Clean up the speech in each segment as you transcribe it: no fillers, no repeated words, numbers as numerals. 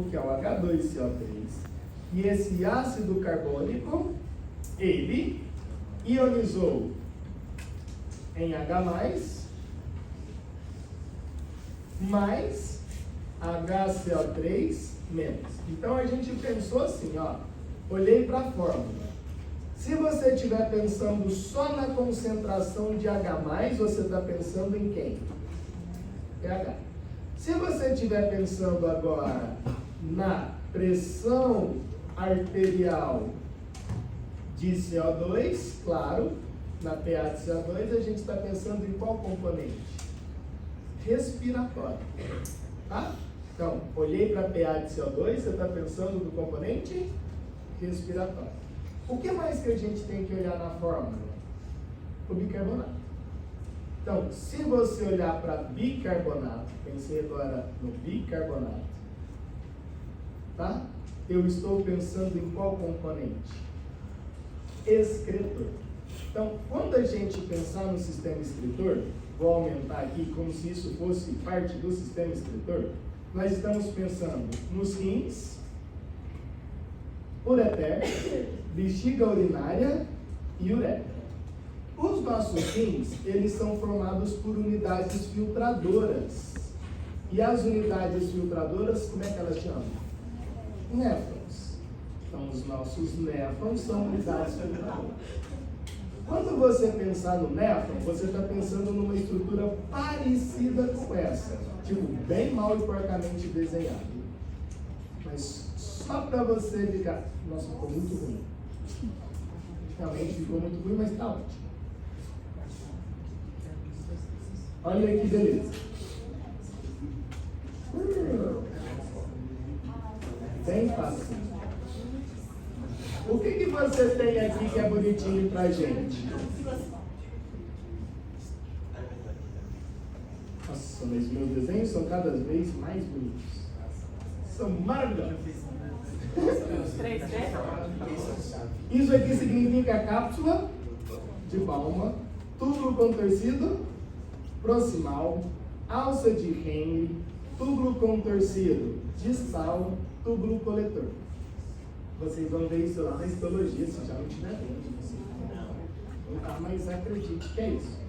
que é o H2CO3, e esse ácido carbônico, ele ionizou em H+, mais HCO3 menos. Então a gente pensou assim, ó, olhei para a fórmula. Se você estiver pensando só na concentração de H+, você está pensando em quem? pH. Se você estiver pensando agora na pressão arterial de CO2, claro, na PA de CO2, a gente está pensando em qual componente? Respiratório. Tá? Então, olhei para a PA de CO2, você está pensando no componente respiratório. O que mais que a gente tem que olhar na fórmula? O bicarbonato. Então, se você olhar para bicarbonato, pensei agora no bicarbonato, tá? Eu estou pensando em qual componente? Excretor. Então, quando a gente pensar no sistema excretor, vou aumentar aqui como se isso fosse parte do sistema excretor, nós estamos pensando nos rins, ureter, bexiga urinária e uretra. Os nossos rins, eles são formados por unidades filtradoras. E as unidades filtradoras, como é que elas chamam? Néfrons. Então, os nossos néfrons são unidades filtradoras. Quando você pensar no néfron, você está pensando numa estrutura parecida com essa. Tipo, bem mal e porcamente desenhado. Mas só para você ficar... Nossa, ficou muito ruim. Realmente ficou muito ruim, mas está ótimo. Olha aí que beleza. Bem fácil. O que você tem aqui que é bonitinho pra gente? Nossa, mas meus desenhos são cada vez mais bonitos. São maravilhosos. Isso aqui significa cápsula de Bowman, túbulo contorcido proximal, alça de Henle, túbulo contorcido distal, túbulo coletor. Vocês vão ver isso lá na histologia, se já não tiver vendo. Não tá, mas acredite que é isso.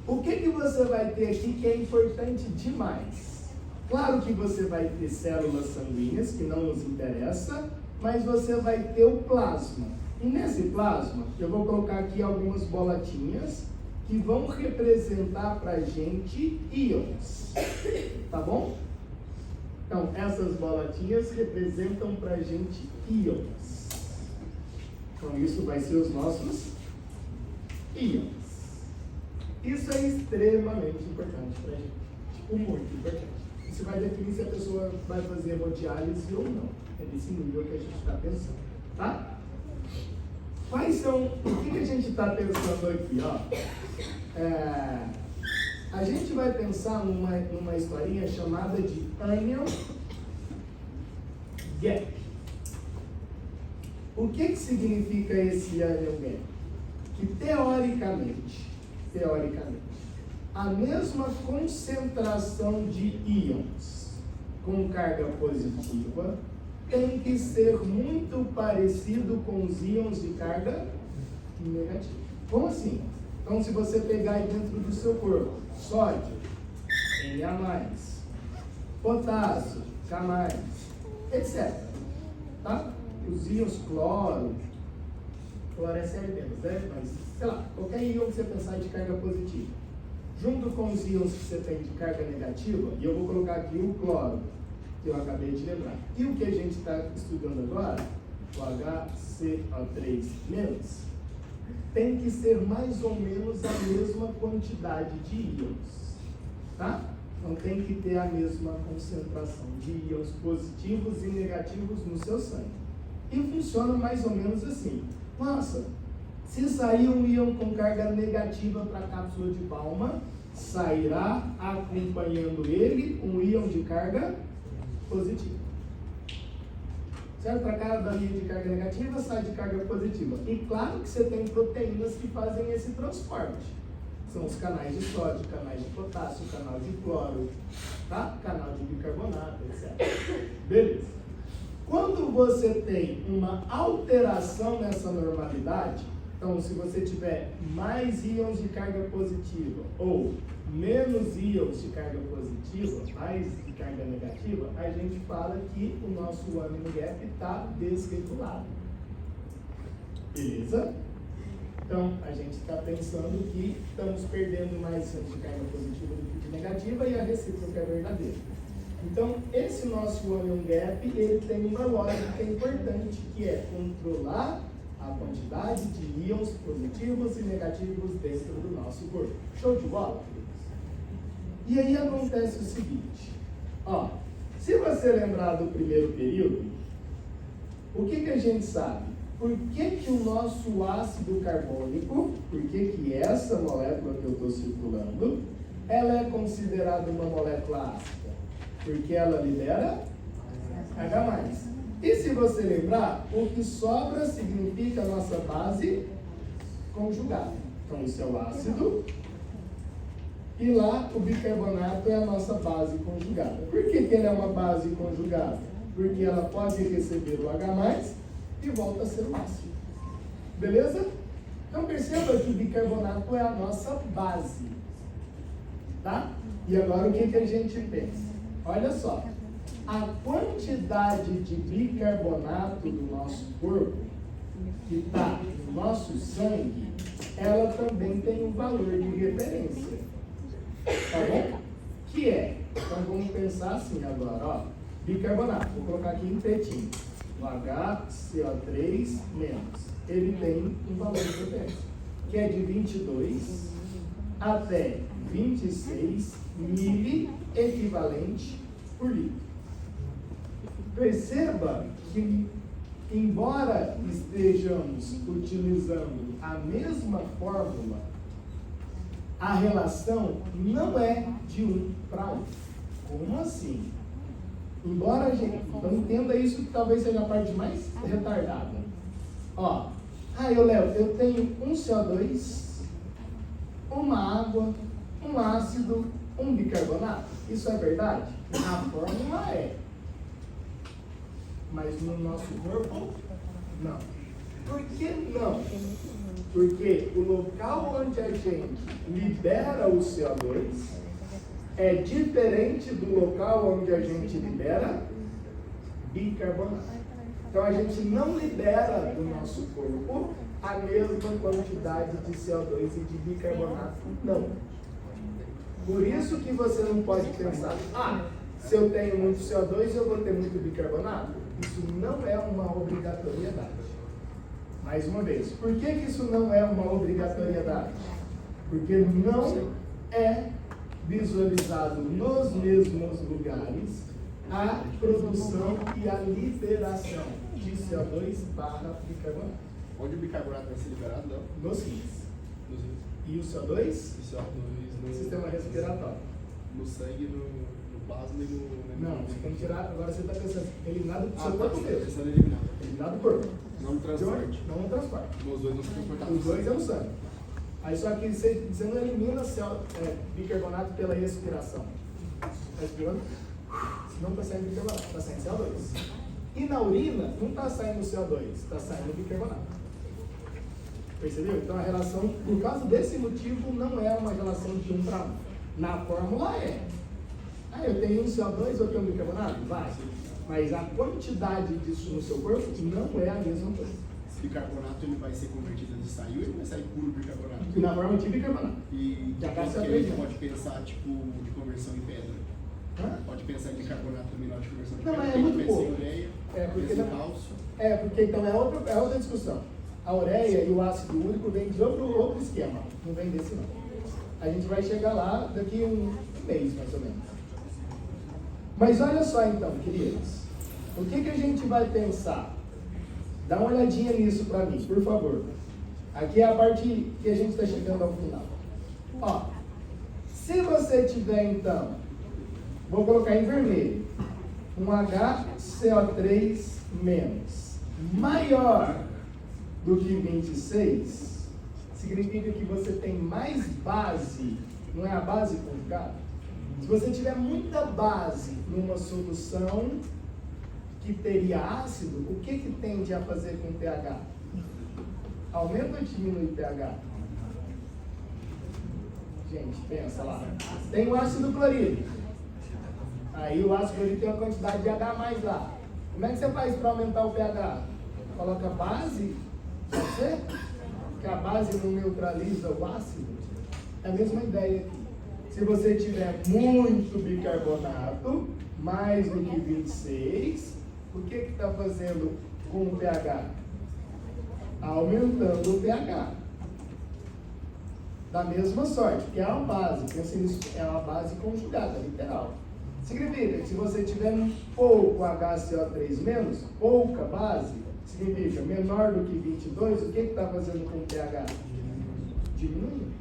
O que você vai ter aqui que é importante demais? Claro que você vai ter células sanguíneas, que não nos interessa, mas você vai ter o plasma. E nesse plasma, eu vou colocar aqui algumas bolotinhas que vão representar pra gente íons. Tá bom? Então, essas bolotinhas representam pra gente íons. Então, isso vai ser os nossos íons. Isso é extremamente importante pra gente. Tipo, muito importante. Isso vai definir se a pessoa vai fazer hemodiálise ou não. É nesse nível que a gente está pensando. Tá? Quais são... O que a gente está pensando aqui? Ó? A gente vai pensar numa historinha chamada de onion gap. O que significa esse onion gap? Que teoricamente, a mesma concentração de íons com carga positiva tem que ser muito parecido com os íons de carga negativa. Como assim? Então, se você pegar aí dentro do seu corpo, sódio, Na+, potássio, K+, etc. Tá? Os íons cloro é sério menos, né? Mas, sei lá, qualquer íon que você pensar de carga positiva, junto com os íons que você tem de carga negativa, e eu vou colocar aqui o cloro, que eu acabei de lembrar. E o que a gente está estudando agora, o HCO3-, tem que ser mais ou menos a mesma quantidade de íons, tá? Então tem que ter a mesma concentração de íons positivos e negativos no seu sangue. E funciona mais ou menos assim. Nossa, se sair um íon com carga negativa para a cápsula de Bowman, sairá acompanhando ele um íon de carga positiva. Certo? Para cada linha de carga negativa, sai de carga positiva. E claro que você tem proteínas que fazem esse transporte. São os canais de sódio, canais de potássio, canal de cloro, tá? Canal de bicarbonato, etc. Beleza. quando você tem uma alteração nessa normalidade, então se você tiver mais íons de carga positiva ou menos íons de carga positiva, mais de carga negativa, a gente fala que o nosso ânion gap está desregulado. Beleza? Então, a gente está pensando que estamos perdendo mais íons de carga positiva do que de negativa e a recíproca é verdadeira. Então, esse nosso ânion gap, ele tem uma lógica importante, que é controlar a quantidade de íons positivos e negativos dentro do nosso corpo. Show de bola? E aí acontece o seguinte, ó, se você lembrar do primeiro período, o que a gente sabe? Por que o nosso ácido carbônico, por que essa molécula que eu estou circulando, ela é considerada uma molécula ácida? Porque ela libera H+. E se você lembrar, o que sobra significa a nossa base conjugada. Então, isso é o ácido. E lá, o bicarbonato é a nossa base conjugada. Por que ele é uma base conjugada? Porque ela pode receber o H+, e volta a ser o ácido. Beleza? Então, perceba que o bicarbonato é a nossa base. Tá? E agora, o que a gente pensa? Olha só. A quantidade de bicarbonato do nosso corpo, que está no nosso sangue, ela também tem um valor de referência. Tá bom? Que é, então vamos pensar assim agora, ó, bicarbonato, vou colocar aqui em pretinho, o HCO3-, ele tem um valor de referência, que é de 22 até 26 miliequivalente por litro. Perceba que, embora estejamos utilizando a mesma fórmula, a relação não é de 1 para 1. Como assim? Embora a gente... Então entenda isso, que talvez seja a parte mais retardada. Ó, eu tenho um CO2, uma água, um ácido, um bicarbonato. Isso é verdade? A fórmula é. Mas no nosso corpo, não. Por que não? Porque o local onde a gente libera o CO2 é diferente do local onde a gente libera bicarbonato. Então a gente não libera do nosso corpo a mesma quantidade de CO2 e de bicarbonato, não. Por isso que você não pode pensar, se eu tenho muito CO2 eu vou ter muito bicarbonato. Isso não é uma obrigatoriedade. Mais uma vez, por que isso não é uma obrigatoriedade? Porque não é visualizado nos mesmos lugares a produção e a liberação de CO2/bicarbonato. Onde o bicarbonato vai ser liberado, não? Nos rins. E o CO2? O CO2 no sistema respiratório. No sangue, no plasma e no... Não, você tem que tirar, agora você está pensando, eliminado do seu corpo mesmo. Pensando eliminado. Eliminado do corpo. Não no transporte. Não no transporte. Os dois não ficam cortados. Os dois é no sangue. Aí só que você não elimina bicarbonato pela respiração. Está respirando? Não está saindo bicarbonato, está saindo CO2. E na urina não está saindo CO2, está saindo bicarbonato. Percebeu? Então a relação, por causa desse motivo, não é uma relação de 1 para 1. Na fórmula é. Eu tenho um CO2 ou tenho um bicarbonato? Vai. Mas a quantidade disso no seu corpo não é a mesma coisa. Esse bicarbonato ele vai ser convertido de sair ou ele vai sair puro bicarbonato? Na forma de bicarbonato. E já que a gente pode pensar tipo de conversão em pedra? Pode pensar em bicarbonato também na hora de conversão em pedra? Não, mas é muito pouco. Ureia, porque cálcio. Porque então é outra discussão. A ureia e o ácido úrico vem de outro esquema. Não vem desse não. A gente vai chegar lá daqui um mês, mais ou menos. Mas olha só então, queridos. O que a gente vai pensar? Dá uma olhadinha nisso para mim, por favor. Aqui é a parte que a gente está chegando ao final. Ó, se você tiver então, vou colocar em vermelho, um HCO3- maior do que 26, significa que você tem mais base, não é a base conjugada? Se você tiver muita base numa solução, que teria ácido, o que tende a fazer com o pH? Aumenta ou diminui o pH? Gente, pensa lá. Tem o ácido clorídrico. Aí o ácido clorídrico tem uma quantidade de H mais lá. Como é que você faz para aumentar o pH? Coloca base, pode ser? Que a base não neutraliza o ácido. É a mesma ideia aqui. Se você tiver muito bicarbonato, mais do que 26, o que está fazendo com o pH? Aumentando o pH. Da mesma sorte, que é uma base, pensa nisso, é uma base conjugada, literal. Significa que se você tiver pouco HCO3 menos, pouca base, significa menor do que 22, o que está fazendo com o pH? Diminuindo.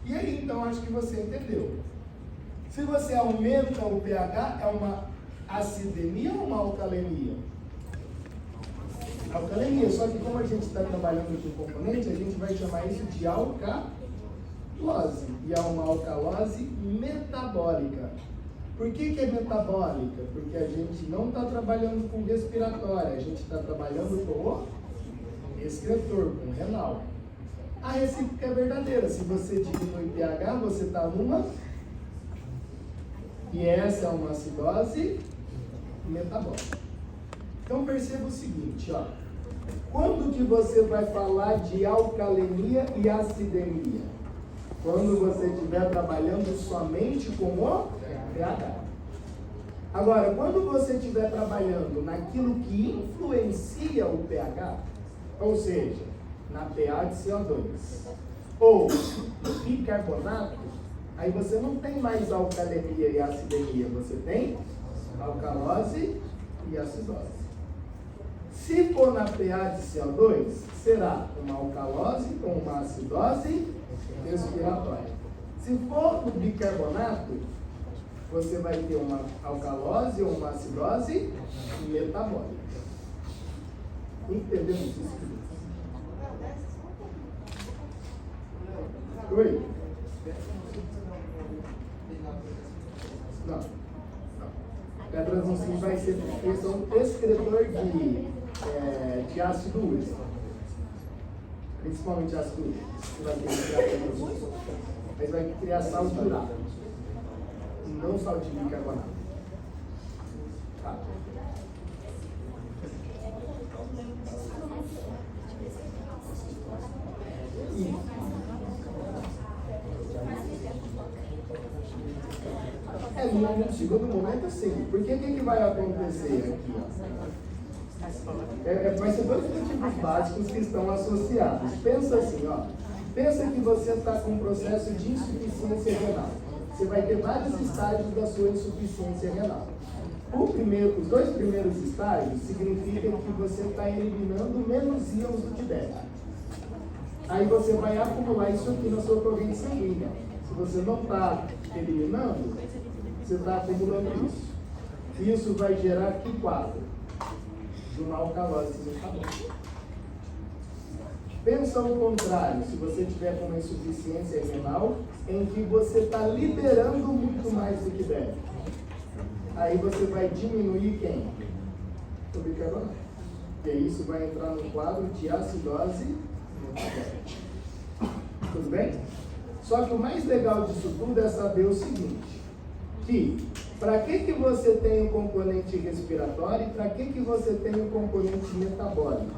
E aí, então, acho que você entendeu. Se você aumenta o pH, é uma acidemia ou uma alcalemia? Alcalemia, só que como a gente está trabalhando com componente, a gente vai chamar isso de alcalose. E é uma alcalose metabólica. Por que é metabólica? Porque a gente não está trabalhando com respiratória, a gente está trabalhando com o excretor, com o renal. A recíproca é verdadeira. Se você diminui pH, você está numa. E essa é uma acidose metabólica. Então perceba o seguinte, ó. Quando que você vai falar de alcalemia e acidemia? Quando você estiver trabalhando somente com o pH. Agora, quando você estiver trabalhando naquilo que influencia o pH, ou seja, na pH de CO2 ou no bicarbonato, aí você não tem mais alcalemia e acidemia, você tem alcalose e acidose. Se for na pH de CO2, será uma alcalose ou uma acidose respiratória. Se for no bicarbonato, você vai ter uma alcalose ou uma acidose metabólica. Entendemos isso? Oi? Não. Pedras no sim vai ser porque são excretor de ácido úrico. Principalmente ácido úrico. Você vai ter mas vai criar sal de urato. E não sal de bicarbonato. Tá. No segundo momento, sim. Porque o que vai acontecer aqui? Vai ser dois motivos básicos que estão associados. Pensa assim, ó. Pensa que você está com um processo de insuficiência renal. Você vai ter vários estágios da sua insuficiência renal. Os dois primeiros estágios significam que você está eliminando menos íons do que deve. Aí você vai acumular isso aqui na sua corrente sanguínea. Se você não está eliminando, você está acumulando isso. Isso vai gerar que quadro? De uma alcalose metabólica. Pensa ao contrário, se você tiver com uma insuficiência renal, em que você está liberando muito mais do que deve. Aí você vai diminuir quem? O bicarbonato. E isso vai entrar no quadro de acidose metabólica. Tudo bem? Só que o mais legal disso tudo é saber o seguinte, que para que você tem o componente respiratório e para que você tem o componente metabólico?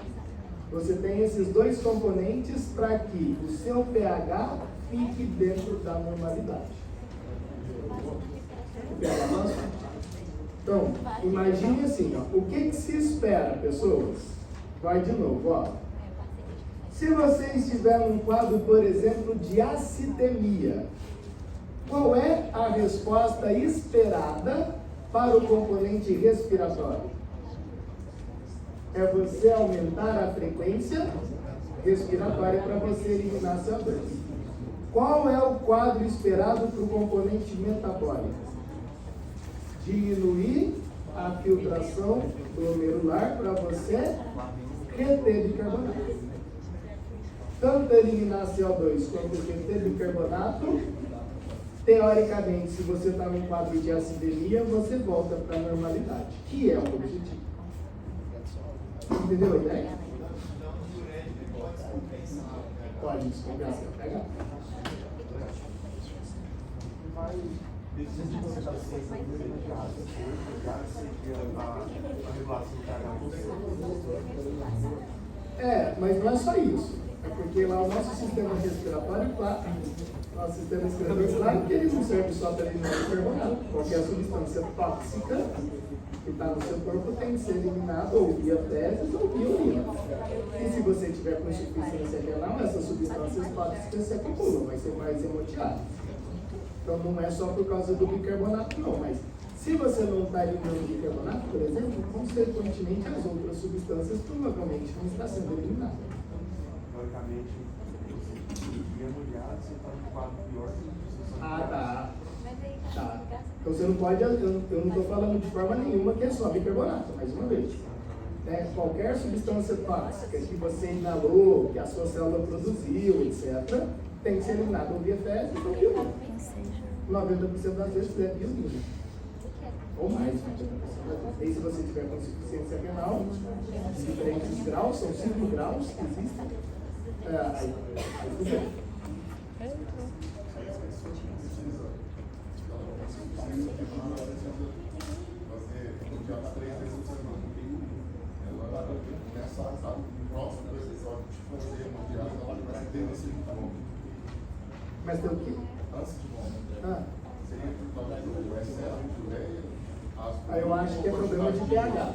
Você tem esses dois componentes para que o seu pH fique dentro da normalidade. O pH nosso? Então, imagine assim, ó, o que se espera, pessoas? Vai de novo, ó. Se você estiver num quadro, por exemplo, de acidemia, qual é a resposta esperada para o componente respiratório? É você aumentar a frequência respiratória para você eliminar CO2. Qual é o quadro esperado para o componente metabólico? Diminuir a filtração glomerular para você reter bicarbonato. Tanto eliminar CO2 quanto reter bicarbonato, teoricamente, se você está num quadro de acidemia, você volta para a normalidade, que é o objetivo. Entendeu a ideia? Pode descobrir assim, pegar. Se você está sendo privilegiado, já seria a regulação do pH. Mas não é só isso. É porque lá o nosso sistema respiratório, claro, nosso sistema respiratório, claro que ele não serve só para eliminar o bicarbonato. Qualquer substância tóxica que está no seu corpo tem que ser eliminada ou via fezes ou via urina. E se você tiver com insuficiência renal, essas substâncias tóxicas se acumulam, vai ser mais hemoteado. Então não é só por causa do bicarbonato não, mas se você não está eliminando o bicarbonato, por exemplo, consequentemente as outras substâncias provavelmente não estão sendo eliminadas. Teoricamente, você está no quadro pior que tá. Então você não pode, eu não estou falando de forma nenhuma que é só bicarbonato, mais uma vez. Qualquer substância tóxica que você inalou, que a sua célula produziu, etc., tem que ser eliminada ou via fezes ou via urina. 90% das vezes é via urina. Ou mais, 90% das vezes. E se você tiver com insuficiência renal, de diferentes graus, são 5 graus que existem. Aí tudo bem. Mas tem o quê? Eu acho que é problema de pH.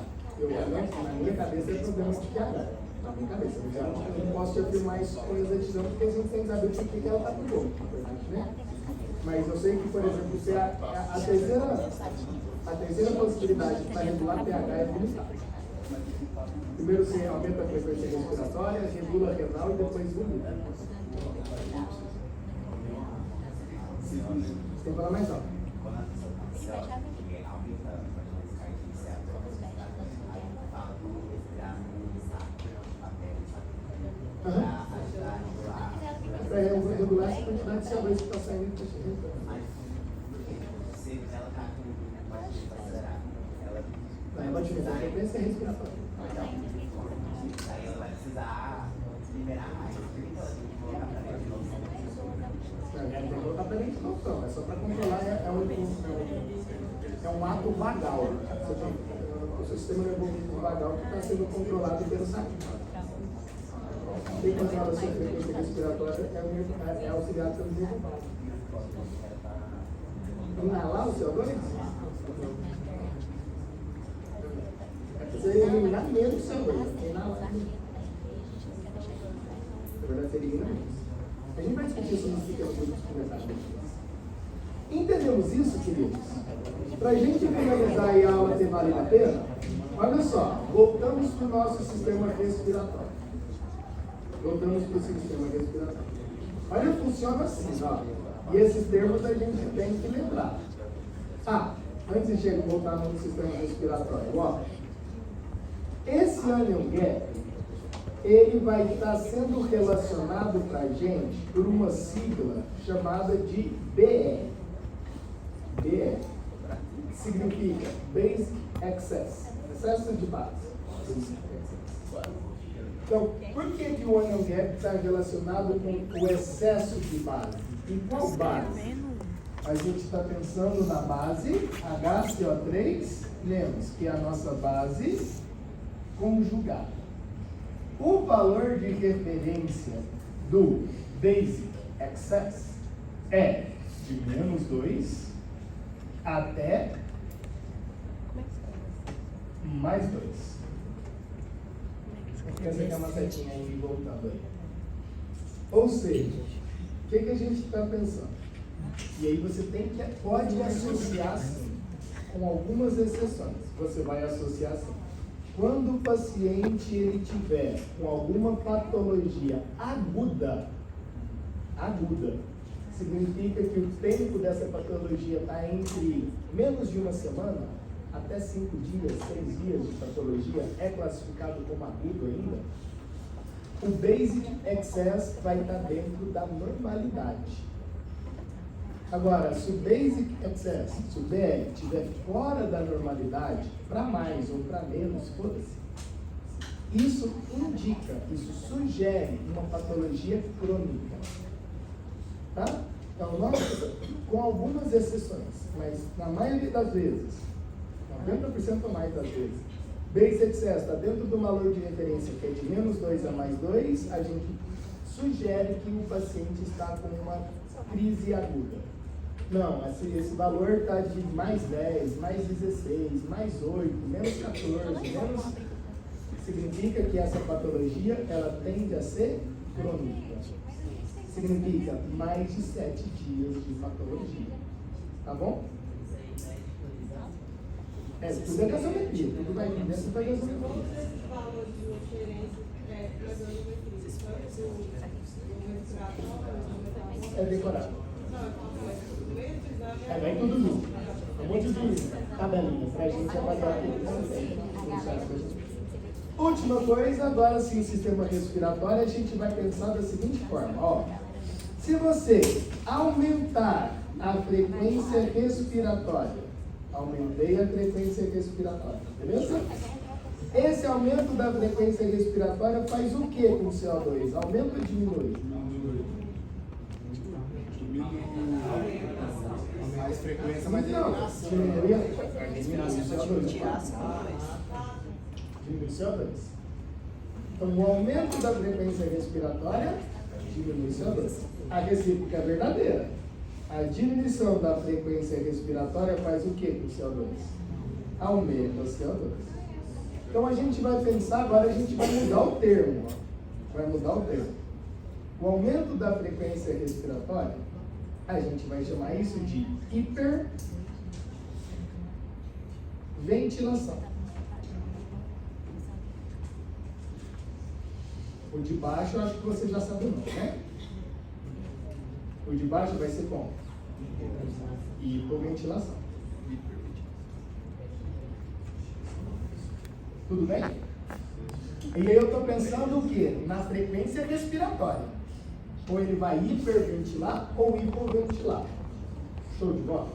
Na minha cabeça é problema de pH. Na minha cabeça. Eu não posso te afirmar isso com exatidão porque a gente tem que saber o que ela está por boca, né? Mas eu sei que, por exemplo, se a terceira possibilidade para regular pH é vomitar. Primeiro você aumenta a frequência respiratória, regula a renal e depois vomita. Você tem que falar mais alto. Para regular essa quantidade de CO2 que está saindo do tecido. Aí vai utilizar a frequência respiratória. Ela vai precisar liberar mais. Não tem que colocar para dentro não, é só para controlar, é um ato vagal. O seu sistema nervoso vagal que está sendo controlado pelo sangue. Tem que controlar a sua frequência respiratória, é auxiliado pelo nervo vago. Inalar o CO2? Você eliminar menos CO2, inalar. Na verdade, você elimina menos. A gente vai discutir isso no sistema de comentários. Entendemos isso, queridos? Para a gente finalizar aí a aula ter valido a pena, olha só, voltamos para o nosso sistema respiratório. Olha, funciona assim, ó. E esses termos a gente tem que lembrar. Antes de voltar no sistema respiratório, ó. Esse anion gap, ele vai estar sendo relacionado para a gente por uma sigla chamada de BE. BE significa Basic Excess, excesso de base. Então, por que o anion gap está relacionado com o excesso de base? E qual base? A gente está pensando na base HCO3-, que é a nossa base conjugada. O valor de referência do Basic Excess é de -2 até +2. Essa aqui é uma setinha aí voltando aí. Ou seja, o que a gente está pensando? E aí você pode associar sim, com algumas exceções. Você vai associar sim. Quando o paciente ele tiver com alguma patologia aguda, significa que o tempo dessa patologia está entre menos de uma semana até 5 dias, 6 dias de patologia, é classificado como agudo ainda, o Basic Excess vai estar dentro da normalidade. Agora, se o Basic Excess, se o BE estiver fora da normalidade, para mais ou para menos, foda-se. Isso indica, isso sugere uma patologia crônica. Tá? Então, nós, com algumas exceções, mas na maioria das vezes, 90% ou mais das vezes, base excess está dentro do valor de referência, que é de -2 a +2, a gente sugere que o paciente está com uma crise aguda. Não, esse valor está de +10, +16, +8, -14, menos... Significa que essa patologia, ela tende a ser crônica. Significa mais de 7 dias de patologia. Tá bom? Tudo é gasometria, tudo vai dentro da gasometria. Qual desses valores de referência é para gasometria? É decorado. Não, Vem tudo junto. Um monte de tabelinha pra gente avaliar tudo. Última coisa, agora sim, sistema respiratório, a gente vai pensar da seguinte forma. Ó, se você aumentar a frequência respiratória, aumentei a frequência respiratória, beleza? Esse aumento da frequência respiratória faz o que com o CO2? Aumenta ou diminui? Mais frequência, mais Não, eliminação. diminui o CO2. Diminui o CO2. Então, o aumento da frequência respiratória diminui o CO2. A recíproca é verdadeira. A diminuição da frequência respiratória faz o que com o CO2? Aumenta o CO2. Então, a gente vai pensar, agora a gente vai mudar o termo. Vai mudar o termo. O aumento da frequência respiratória, a gente vai chamar isso de hiperventilação. O de baixo, eu acho que você já sabe o nome, né? O de baixo vai ser como? Hipoventilação. Tudo bem? E aí eu estou pensando o quê? Na frequência respiratória. Ou ele vai hiperventilar ou hipoventilar. Show de bola?